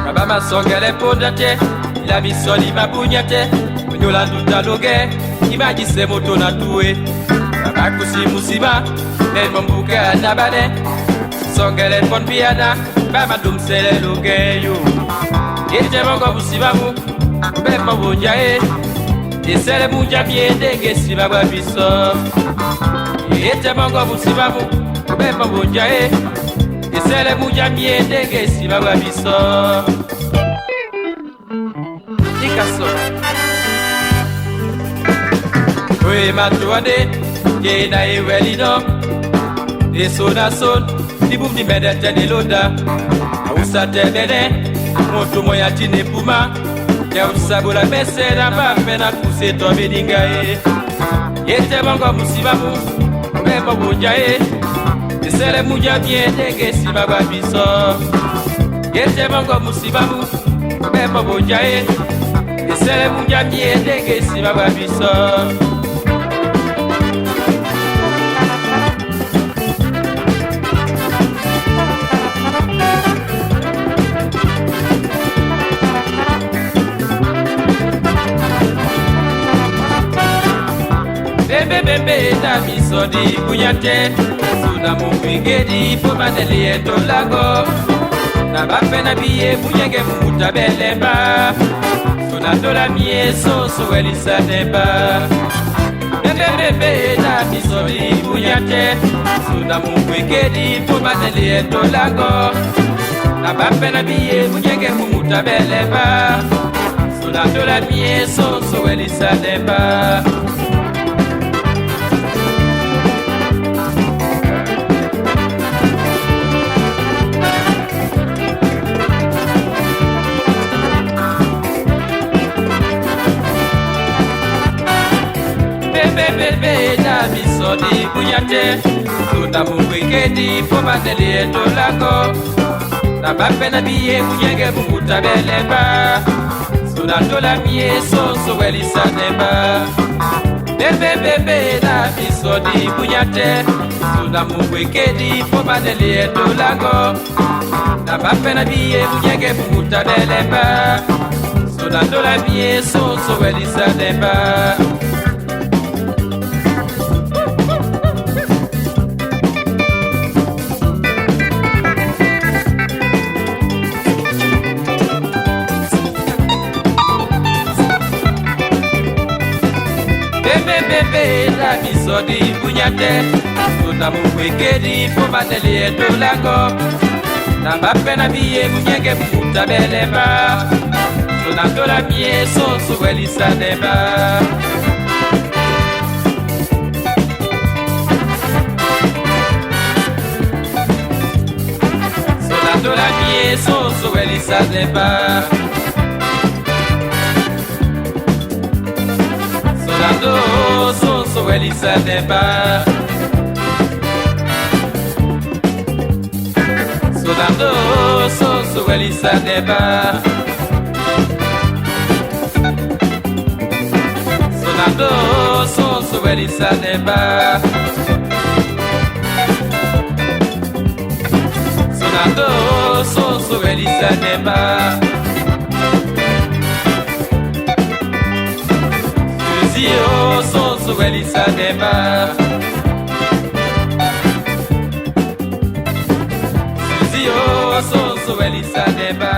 Kabama songele pondate, ila misoli mabunyate, unyola ndutaloge, imagise moto na tuwe. Kabakusi musima, nelmo mbuka nabane, songele pon piana, bama dumsele loge yo. Ete mongo musibamu, bema bunjae, esele munja miende gesi baba biso. Ete mongo musibamu, bema bunjae, esele munja miende gesi baba biso. Ikaso we matuade, ye na ewelino, esona son, dibum di medete de loda, ausa tebene. Moto moya tine puma ya usabula mese na mapena kuse to bedinga yete bongo musibamu bebo bunja esele muja biende gesi baba biso yete bongo musibamu bebo bunja esele muja biende gesi baba biso. Bebe da misodi kunyate, suna mumwingedi pomaneli eto lago. Na bape na biye munyenge mumuta belemba, suna dola mie soso elisa neba. Bebe da misodi kunyate, suna mumwingedi pomaneli eto lago. Na bape na biye munyenge mumuta belemba, suna dola mie soso elisa neba. Bebe da misodi kunyate, tuna mumwingedi pomaneli eto lago. Na bape na biye munyenge mumuta belemba, suna dola mie soso elisa neba. Bebe da misodi kunyate, tuna mumwingedi pomaneli eto lago. Na bape na biye munyenge mumuta belemba, suna dola mie soso elisa neba. Bebe la misodi bunyate, tuna mumwingedi pomaneli eto lago. Na bape na biye munyenge mumuta belemba, suna dola mie soso elisa neba. Suna dola mie soso elisa neba. Solando soso elisa neba. Solando soso elisa neba. Solando soso elisa neba. Solando soso elisa neba. Zio soso elisa neba. Zio soso elisa neba.